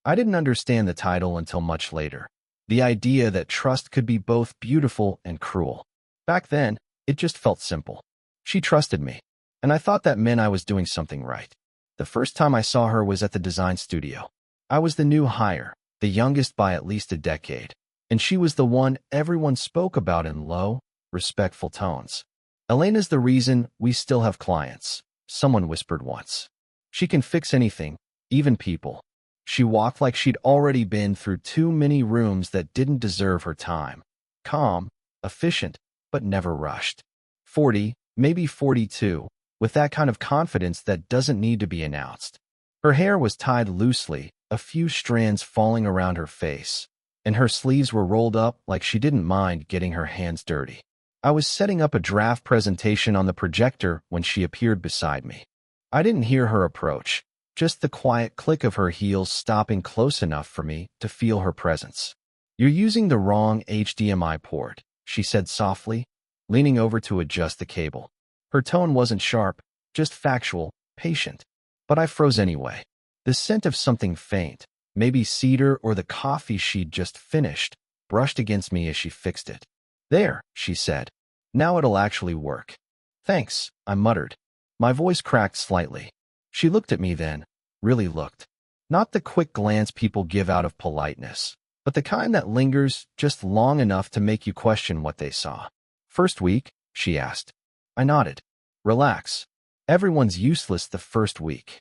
I didn't understand the title until much later. The idea that trust could be both beautiful and cruel. Back then, it just felt simple. She trusted me, and I thought that meant I was doing something right. The first time I saw her was at the design studio. I was the new hire, the youngest by at least a decade, and she was the one everyone spoke about in low, respectful tones. "Elena's the reason we still have clients," someone whispered once. "She can fix anything, even people." She walked like she'd already been through too many rooms that didn't deserve her time. Calm, efficient, but never rushed. 40, maybe 42, with that kind of confidence that doesn't need to be announced. Her hair was tied loosely, a few strands falling around her face, and her sleeves were rolled up like she didn't mind getting her hands dirty. I was setting up a draft presentation on the projector when she appeared beside me. I didn't hear her approach, just the quiet click of her heels stopping close enough for me to feel her presence. "You're using the wrong HDMI port," she said softly, leaning over to adjust the cable. Her tone wasn't sharp, just factual, patient. But I froze anyway. The scent of something faint, maybe cedar or the coffee she'd just finished, brushed against me as she fixed it. "There," she said. "Now it'll actually work." "Thanks," I muttered. My voice cracked slightly. She looked at me then, really looked. Not the quick glance people give out of politeness, but the kind that lingers just long enough to make you question what they saw. "First week?" she asked. I nodded. "Relax. Everyone's useless the first week."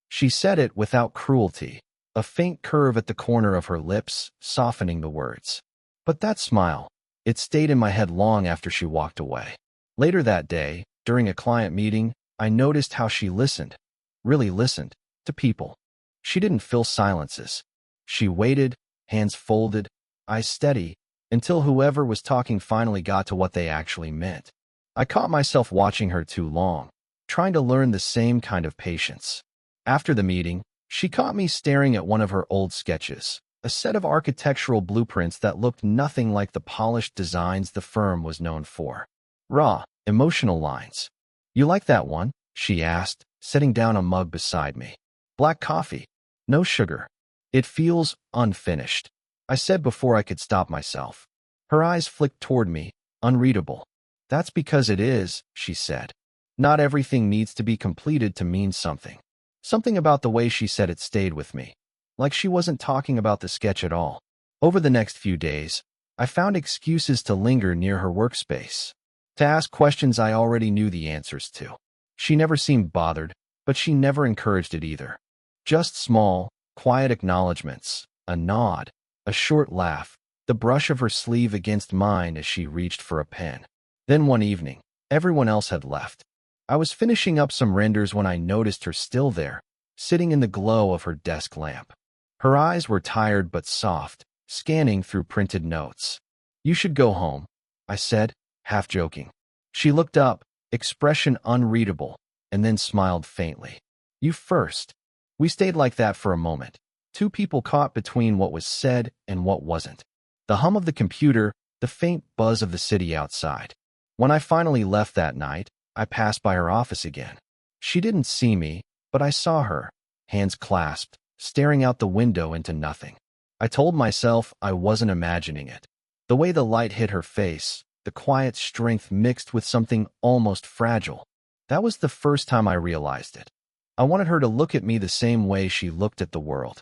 She said it without cruelty, a faint curve at the corner of her lips, softening the words. But that smile, it stayed in my head long after she walked away. Later that day, during a client meeting, I noticed how she listened, really listened, to people. She didn't fill silences. She waited, hands folded, eyes steady, until whoever was talking finally got to what they actually meant. I caught myself watching her too long, trying to learn the same kind of patience. After the meeting, she caught me staring at one of her old sketches, a set of architectural blueprints that looked nothing like the polished designs the firm was known for. Raw, emotional lines. "You like that one?" she asked, setting down a mug beside me. "Black coffee. No sugar. It feels unfinished," I said before I could stop myself. Her eyes flicked toward me, unreadable. "That's because it is," she said. Not everything needs to be completed to mean something. Something about the way she said it stayed with me, like she wasn't talking about the sketch at all. Over the next few days, I found excuses to linger near her workspace, to ask questions I already knew the answers to. She never seemed bothered, but she never encouraged it either. Just small, quiet acknowledgments, a nod, a short laugh, the brush of her sleeve against mine as she reached for a pen. Then one evening, everyone else had left. I was finishing up some renders when I noticed her still there, sitting in the glow of her desk lamp. Her eyes were tired but soft, scanning through printed notes. "You should go home," I said, half joking. She looked up, expression unreadable, and then smiled faintly. "You first." We stayed like that for a moment, two people caught between what was said and what wasn't. The hum of the computer, the faint buzz of the city outside. When I finally left that night, I passed by her office again. She didn't see me, but I saw her, hands clasped, staring out the window into nothing. I told myself I wasn't imagining it. The way the light hit her face, the quiet strength mixed with something almost fragile. That was the first time I realized it. I wanted her to look at me the same way she looked at the world.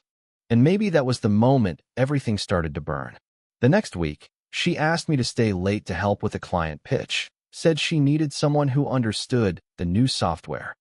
And maybe that was the moment everything started to burn. The next week, she asked me to stay late to help with a client pitch, said she needed someone who understood the new software.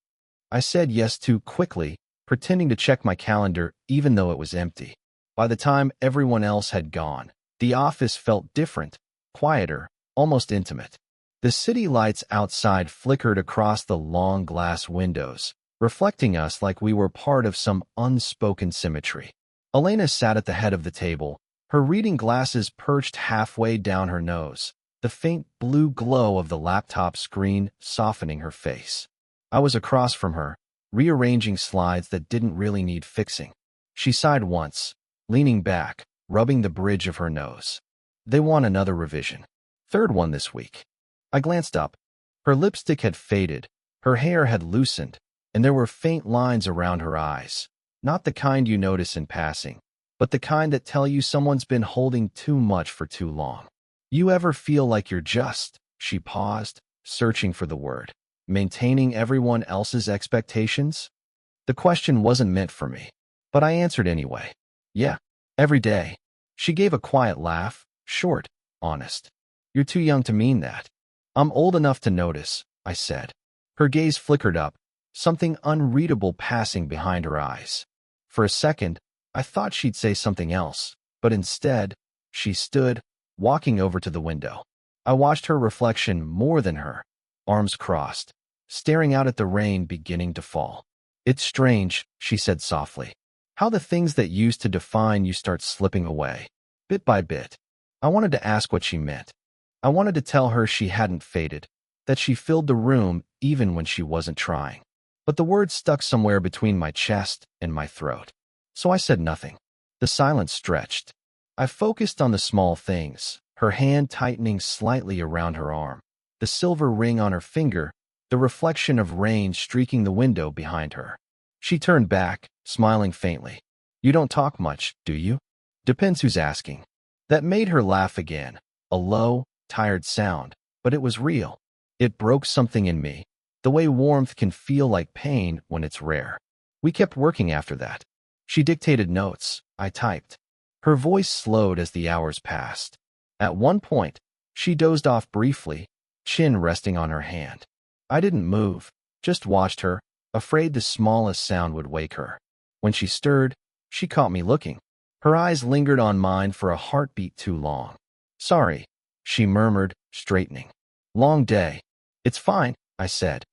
I said yes too quickly, pretending to check my calendar even though it was empty. By the time everyone else had gone, the office felt different, quieter, almost intimate. The city lights outside flickered across the long glass windows, reflecting us like we were part of some unspoken symmetry. Elena sat at the head of the table, her reading glasses perched halfway down her nose, the faint blue glow of the laptop screen softening her face. I was across from her, rearranging slides that didn't really need fixing. She sighed once, leaning back, rubbing the bridge of her nose. "They want another revision. Third one this week." I glanced up. Her lipstick had faded, her hair had loosened, and there were faint lines around her eyes, not the kind you notice in passing, but the kind that tell you someone's been holding too much for too long. You ever feel like you're just, she paused, searching for the word, maintaining everyone else's expectations? The question wasn't meant for me, but I answered anyway. Yeah, every day. She gave a quiet laugh, short, honest. You're too young to mean that. I'm old enough to notice, I said. Her gaze flickered up, something unreadable passing behind her eyes. For a second, I thought she'd say something else, but instead, she stood, walking over to the window. I watched her reflection more than her, arms crossed, staring out at the rain beginning to fall. It's strange, she said softly, how the things that used to define you start slipping away, bit by bit. I wanted to ask what she meant. I wanted to tell her she hadn't faded, that she filled the room even when she wasn't trying. But the words stuck somewhere between my chest and my throat. So I said nothing. The silence stretched. I focused on the small things, her hand tightening slightly around her arm, the silver ring on her finger, the reflection of rain streaking the window behind her. She turned back, smiling faintly. You don't talk much, do you? Depends who's asking. That made her laugh again, a low, tired sound, but it was real. It broke something in me, the way warmth can feel like pain when it's rare. We kept working after that. She dictated notes, I typed. Her voice slowed as the hours passed. At one point, she dozed off briefly, chin resting on her hand. I didn't move, just watched her, afraid the smallest sound would wake her. When she stirred, she caught me looking. Her eyes lingered on mine for a heartbeat too long. Sorry, she murmured, straightening. Long day. It's fine, I said.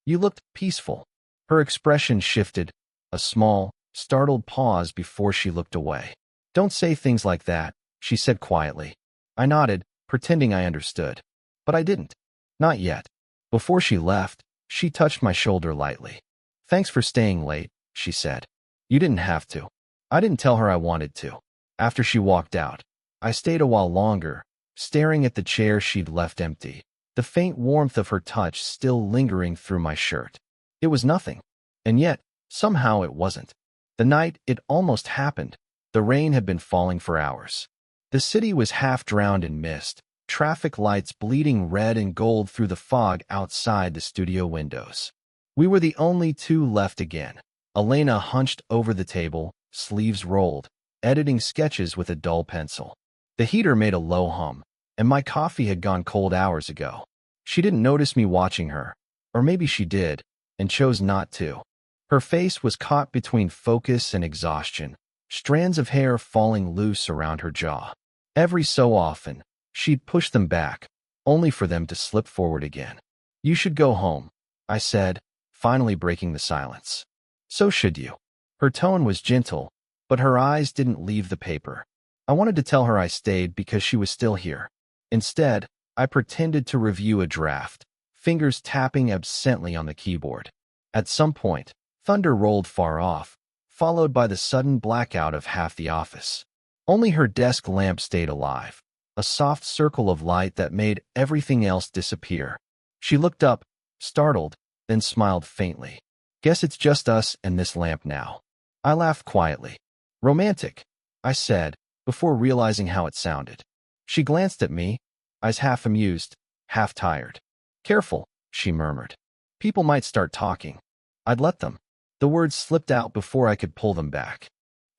You looked peaceful. Her expression shifted, a small, startled pause before she looked away. Don't say things like that, she said quietly. I nodded, pretending I understood. But I didn't. Not yet. Before she left, she touched my shoulder lightly. Thanks for staying late, she said. You didn't have to. I didn't tell her I wanted to. After she walked out, I stayed a while longer, staring at the chair she'd left empty, the faint warmth of her touch still lingering through my shirt. It was nothing. And yet, somehow it wasn't. The night it almost happened, the rain had been falling for hours. The city was half drowned in mist, traffic lights bleeding red and gold through the fog outside the studio windows. We were the only two left again. Elena hunched over the table, sleeves rolled, editing sketches with a dull pencil. The heater made a low hum, and my coffee had gone cold hours ago. She didn't notice me watching her, or maybe she did, and chose not to. Her face was caught between focus and exhaustion, strands of hair falling loose around her jaw. Every so often, she'd push them back, only for them to slip forward again. You should go home, I said, finally breaking the silence. So should you. Her tone was gentle, but her eyes didn't leave the paper. I wanted to tell her I stayed because she was still here. Instead, I pretended to review a draft, fingers tapping absently on the keyboard. At some point, thunder rolled far off, followed by the sudden blackout of half the office. Only her desk lamp stayed alive, a soft circle of light that made everything else disappear. She looked up, startled, then smiled faintly. Guess it's just us and this lamp now. I laughed quietly. Romantic, I said, before realizing how it sounded. She glanced at me, eyes half amused, half tired. Careful, she murmured. People might start talking. I'd let them. The words slipped out before I could pull them back.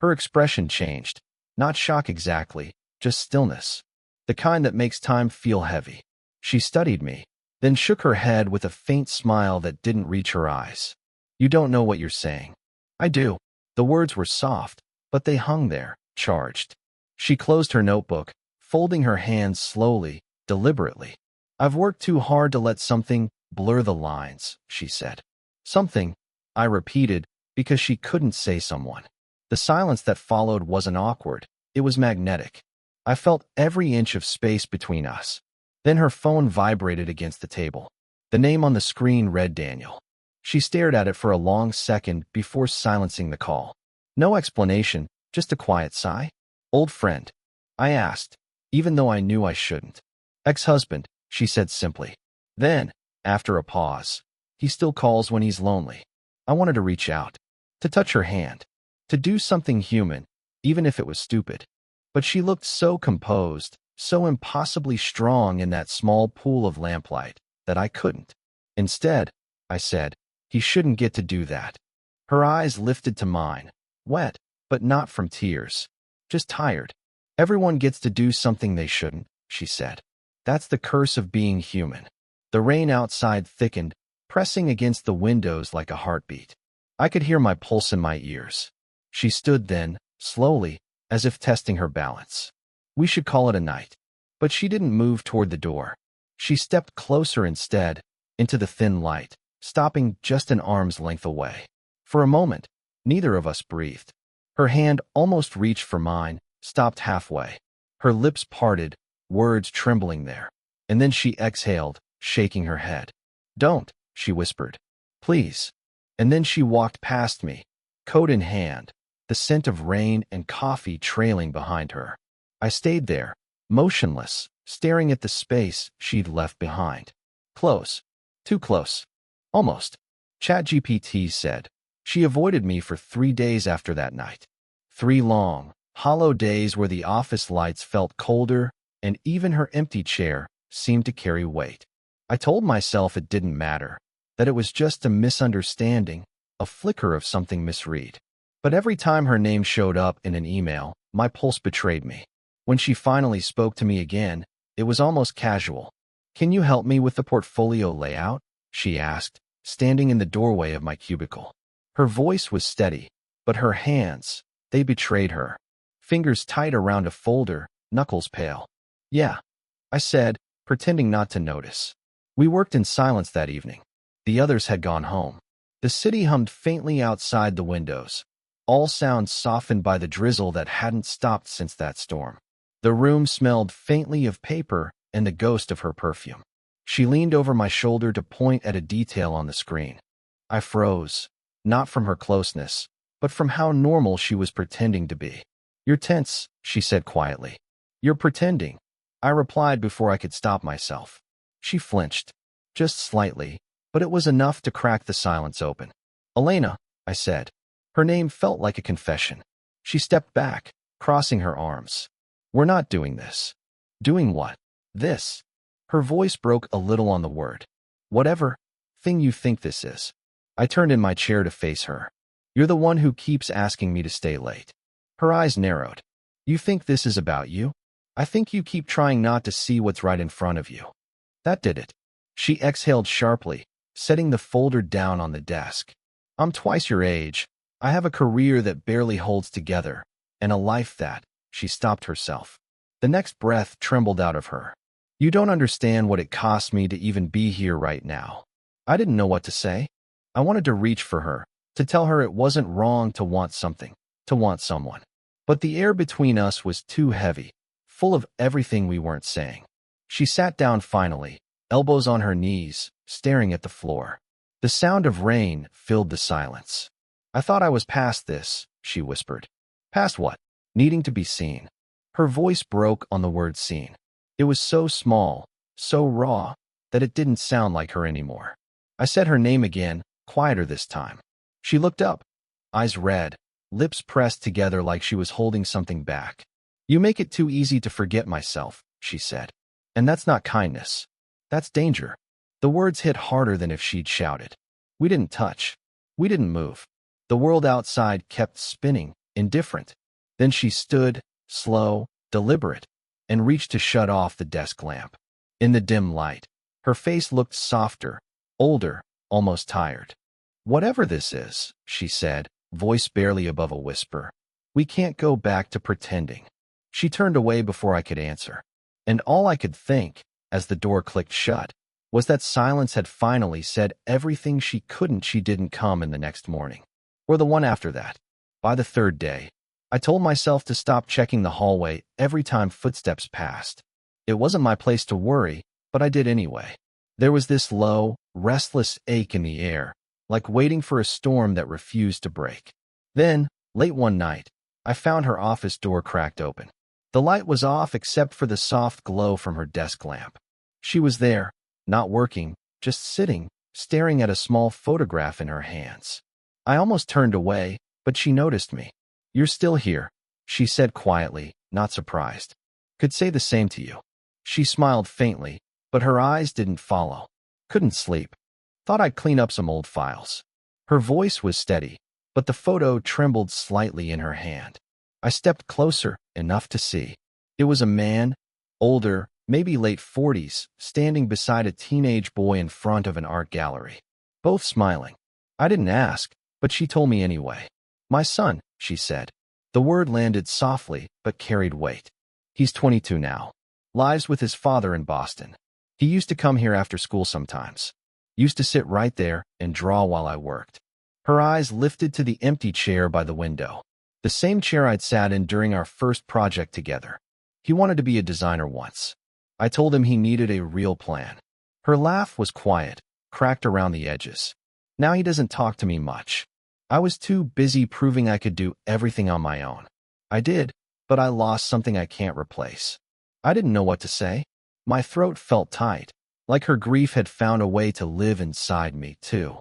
Her expression changed. Not shock exactly, just stillness. The kind that makes time feel heavy. She studied me, then shook her head with a faint smile that didn't reach her eyes. You don't know what you're saying. I do. The words were soft, but they hung there, charged. She closed her notebook, folding her hands slowly, deliberately. I've worked too hard to let something blur the lines, she said. Something, I repeated, because she couldn't say someone. The silence that followed wasn't awkward, it was magnetic. I felt every inch of space between us. Then her phone vibrated against the table. The name on the screen read Daniel. She stared at it for a long second before silencing the call. No explanation, just a quiet sigh. Old friend, I asked, even though I knew I shouldn't. Ex-husband, she said simply. Then, after a pause, he still calls when he's lonely. I wanted to reach out, to touch her hand, to do something human, even if it was stupid. But she looked so composed, so impossibly strong in that small pool of lamplight, that I couldn't. Instead, I said, he shouldn't get to do that. Her eyes lifted to mine, wet, but not from tears. Just tired. Everyone gets to do something they shouldn't, she said. That's the curse of being human. The rain outside thickened, pressing against the windows like a heartbeat. I could hear my pulse in my ears. She stood then, slowly, as if testing her balance. We should call it a night. But she didn't move toward the door. She stepped closer instead, into the thin light, stopping just an arm's length away. For a moment, neither of us breathed. Her hand almost reached for mine, stopped halfway. Her lips parted, words trembling there. And then she exhaled, shaking her head. Don't, she whispered. Please. And then she walked past me, coat in hand, the scent of rain and coffee trailing behind her. I stayed there, motionless, staring at the space she'd left behind. Close. Too close. Almost. ChatGPT said. She avoided me for 3 days after that night. 3 long, hollow days where the office lights felt colder, and even her empty chair seemed to carry weight. I told myself it didn't matter, that it was just a misunderstanding, a flicker of something misread. But every time her name showed up in an email, my pulse betrayed me. When she finally spoke to me again, it was almost casual. Can you help me with the portfolio layout? She asked, standing in the doorway of my cubicle. Her voice was steady, but her hands, they betrayed her. Fingers tight around a folder, knuckles pale. Yeah, I said, pretending not to notice. We worked in silence that evening. The others had gone home. The city hummed faintly outside the windows, all sounds softened by the drizzle that hadn't stopped since that storm. The room smelled faintly of paper and the ghost of her perfume. She leaned over my shoulder to point at a detail on the screen. I froze, not from her closeness, but from how normal she was pretending to be. You're tense, she said quietly. You're pretending, I replied before I could stop myself. She flinched, just slightly, but it was enough to crack the silence open. Elena, I said. Her name felt like a confession. She stepped back, crossing her arms. We're not doing this. Doing what? This. Her voice broke a little on the word. Whatever thing you think this is. I turned in my chair to face her. You're the one who keeps asking me to stay late. Her eyes narrowed. You think this is about you? I think you keep trying not to see what's right in front of you. That did it. She exhaled sharply, setting the folder down on the desk. I'm twice your age. I have a career that barely holds together, and a life that, she stopped herself. The next breath trembled out of her. You don't understand what it cost me to even be here right now. I didn't know what to say. I wanted to reach for her, to tell her it wasn't wrong to want something, to want someone. But the air between us was too heavy, full of everything we weren't saying. She sat down finally, elbows on her knees, staring at the floor. The sound of rain filled the silence. I thought I was past this, she whispered. Past what? Needing to be seen. Her voice broke on the word seen. It was so small, so raw, that it didn't sound like her anymore. I said her name again, quieter this time. She looked up, eyes red, lips pressed together like she was holding something back. You make it too easy to forget myself, she said. And that's not kindness. That's danger. The words hit harder than if she'd shouted. We didn't touch. We didn't move. The world outside kept spinning, indifferent. Then she stood, slow, deliberate, and reached to shut off the desk lamp. In the dim light, her face looked softer, older, almost tired. Whatever this is, she said, voice barely above a whisper, we can't go back to pretending. She turned away before I could answer. And all I could think, as the door clicked shut, was that silence had finally said everything she didn't come in the next morning. Or the one after that. By the third day, I told myself to stop checking the hallway every time footsteps passed. It wasn't my place to worry, but I did anyway. There was this low, restless ache in the air, like waiting for a storm that refused to break. Then, late one night, I found her office door cracked open. The light was off except for the soft glow from her desk lamp. She was there, not working, just sitting, staring at a small photograph in her hands. I almost turned away, but she noticed me. You're still here, she said quietly, not surprised. Could say the same to you. She smiled faintly, but her eyes didn't follow. Couldn't sleep. Thought I'd clean up some old files. Her voice was steady, but the photo trembled slightly in her hand. I stepped closer, enough to see. It was a man, older, maybe late 40s, standing beside a teenage boy in front of an art gallery. Both smiling. I didn't ask, but she told me anyway. My son, she said. The word landed softly, but carried weight. He's 22 now. Lives with his father in Boston. He used to come here after school sometimes. Used to sit right there and draw while I worked. Her eyes lifted to the empty chair by the window. The same chair I'd sat in during our first project together. He wanted to be a designer once. I told him he needed a real plan. Her laugh was quiet, cracked around the edges. Now he doesn't talk to me much. I was too busy proving I could do everything on my own. I did, but I lost something I can't replace. I didn't know what to say. My throat felt tight, like her grief had found a way to live inside me, too.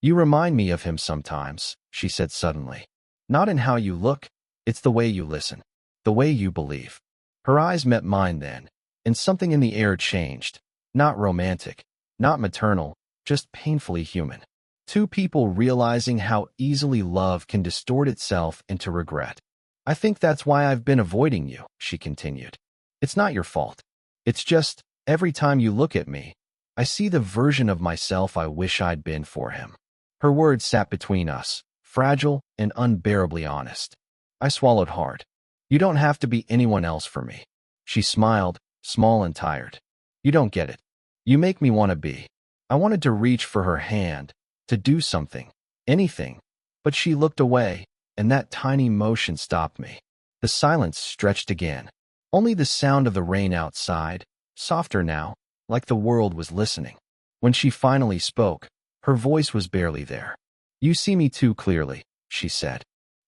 You remind me of him sometimes, she said suddenly. Not in how you look, it's the way you listen, the way you believe. Her eyes met mine then, and something in the air changed. Not romantic, not maternal, just painfully human. Two people realizing how easily love can distort itself into regret. I think that's why I've been avoiding you, she continued. It's not your fault. It's just, every time you look at me, I see the version of myself I wish I'd been for him. Her words sat between us, fragile and unbearably honest. I swallowed hard. You don't have to be anyone else for me. She smiled, small and tired. You don't get it. You make me want to be. I wanted to reach for her hand, to do something, anything, but she looked away, and that tiny motion stopped me. The silence stretched again. Only the sound of the rain outside, softer now, like the world was listening. When she finally spoke, her voice was barely there. You see me too clearly, she said,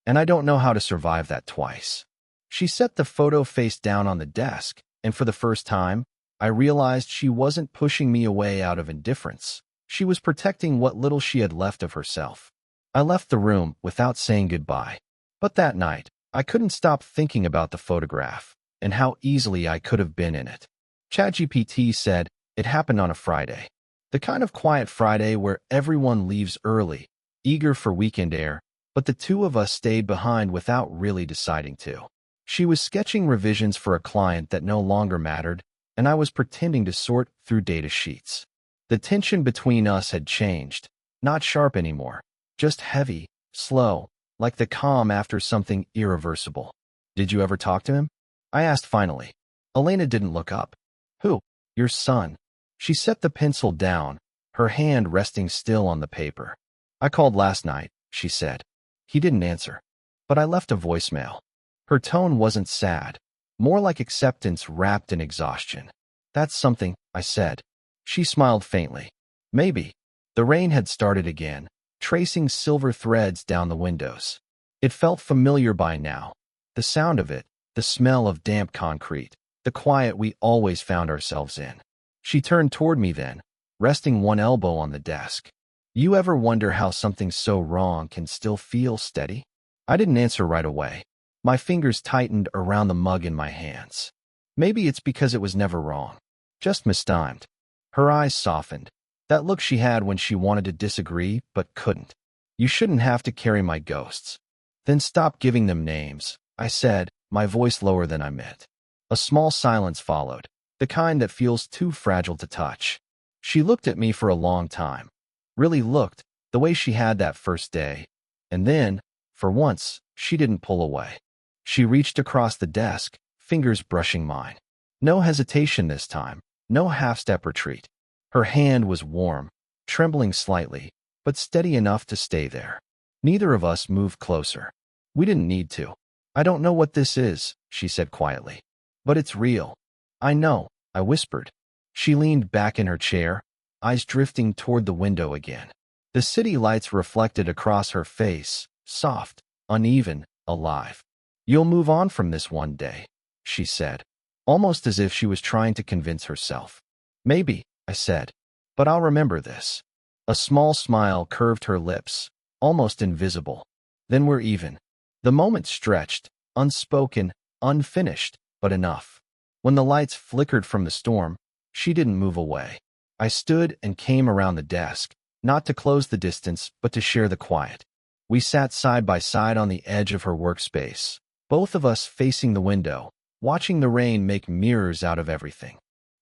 and I don't know how to survive that twice. She set the photo face down on the desk, and for the first time, I realized she wasn't pushing me away out of indifference. She was protecting what little she had left of herself. I left the room without saying goodbye. But that night, I couldn't stop thinking about the photograph and how easily I could have been in it. ChatGPT said it happened on a Friday. The kind of quiet Friday where everyone leaves early, eager for weekend air, but the two of us stayed behind without really deciding to. She was sketching revisions for a client that no longer mattered, and I was pretending to sort through data sheets. The tension between us had changed, not sharp anymore, just heavy, slow, like the calm after something irreversible. Did you ever talk to him? I asked finally. Elena didn't look up. Who? Your son. She set the pencil down, her hand resting still on the paper. I called last night, she said. He didn't answer, but I left a voicemail. Her tone wasn't sad, more like acceptance wrapped in exhaustion. That's something, I said. She smiled faintly. Maybe. The rain had started again, tracing silver threads down the windows. It felt familiar by now. The sound of it, the smell of damp concrete, the quiet we always found ourselves in. She turned toward me then, resting one elbow on the desk. You ever wonder how something so wrong can still feel steady? I didn't answer right away. My fingers tightened around the mug in my hands. Maybe it's because it was never wrong, just mistimed. Her eyes softened, that look she had when she wanted to disagree but couldn't. You shouldn't have to carry my ghosts. Then stop giving them names, I said, my voice lower than I meant. A small silence followed, the kind that feels too fragile to touch. She looked at me for a long time. Really looked, the way she had that first day. And then, for once, she didn't pull away. She reached across the desk, fingers brushing mine. No hesitation this time, no half-step retreat. Her hand was warm, trembling slightly, but steady enough to stay there. Neither of us moved closer. We didn't need to. I don't know what this is, she said quietly. But it's real. I know, I whispered. She leaned back in her chair, eyes drifting toward the window again. The city lights reflected across her face, soft, uneven, alive. You'll move on from this one day, she said, almost as if she was trying to convince herself. Maybe, I said, but I'll remember this. A small smile curved her lips, almost invisible. Then we're even. The moment stretched, unspoken, unfinished, but enough. When the lights flickered from the storm, she didn't move away. I stood and came around the desk, not to close the distance, but to share the quiet. We sat side by side on the edge of her workspace, both of us facing the window, watching the rain make mirrors out of everything.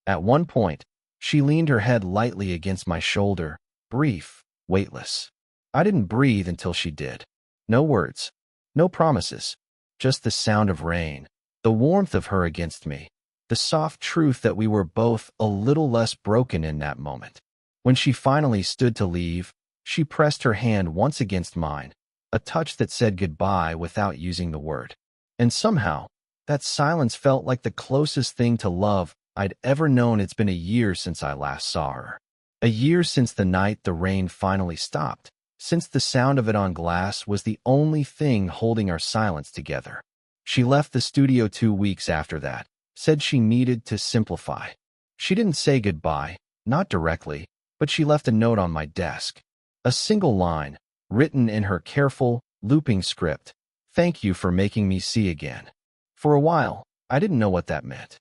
At one point, she leaned her head lightly against my shoulder, brief, weightless. I didn't breathe until she did. No words, no promises, just the sound of rain, the warmth of her against me, the soft truth that we were both a little less broken in that moment. When she finally stood to leave, she pressed her hand once against mine, a touch that said goodbye without using the word. And somehow, that silence felt like the closest thing to love I'd ever known. It's been a year since I last saw her. A year since the night the rain finally stopped, since the sound of it on glass was the only thing holding our silence together. She left the studio 2 weeks after that, said she needed to simplify. She didn't say goodbye, not directly, but she left a note on my desk. A single line, written in her careful, looping script. "Thank you for making me see again." For a while, I didn't know what that meant.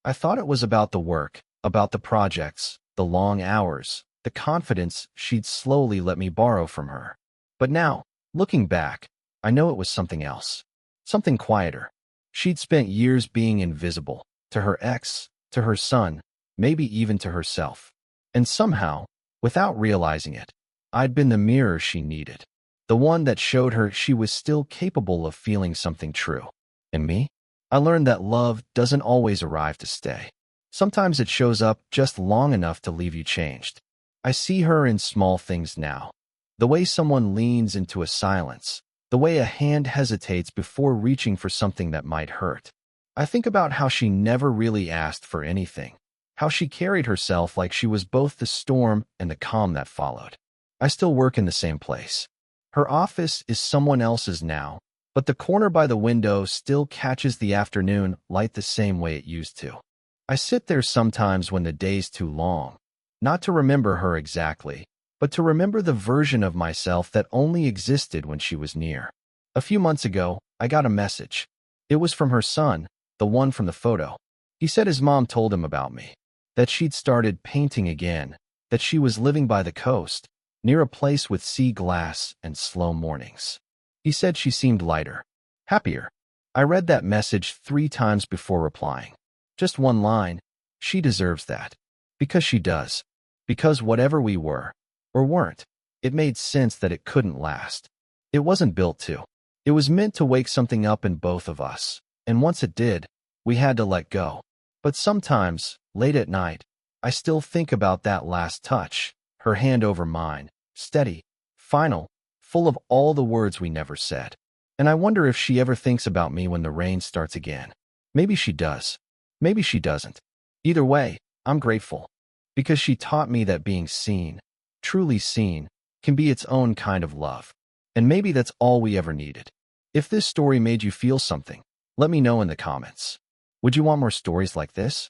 I thought it was about the work, about the projects, the long hours, the confidence she'd slowly let me borrow from her. But now, looking back, I know it was something else. Something quieter. She'd spent years being invisible, to her ex, to her son, maybe even to herself. And somehow, without realizing it, I'd been the mirror she needed. The one that showed her she was still capable of feeling something true. And me? I learned that love doesn't always arrive to stay. Sometimes it shows up just long enough to leave you changed. I see her in small things now. The way someone leans into a silence. The way a hand hesitates before reaching for something that might hurt. I think about how she never really asked for anything. How she carried herself like she was both the storm and the calm that followed. I still work in the same place. Her office is someone else's now, but the corner by the window still catches the afternoon light the same way it used to. I sit there sometimes when the day's too long, not to remember her exactly, but to remember the version of myself that only existed when she was near. A few months ago, I got a message. It was from her son, the one from the photo. He said his mom told him about me, that she'd started painting again, that she was living by the coast, near a place with sea glass and slow mornings. He said she seemed lighter, happier. I read that message 3 times before replying. Just one line, she deserves that. Because she does. Because whatever we were, or weren't, it made sense that it couldn't last. It wasn't built to. It was meant to wake something up in both of us, and once it did, we had to let go. But sometimes, late at night, I still think about that last touch, her hand over mine, steady, final, full of all the words we never said. And I wonder if she ever thinks about me when the rain starts again. Maybe she does. Maybe she doesn't. Either way, I'm grateful. Because she taught me that being seen, truly seen, can be its own kind of love. And maybe that's all we ever needed. If this story made you feel something, let me know in the comments. Would you want more stories like this?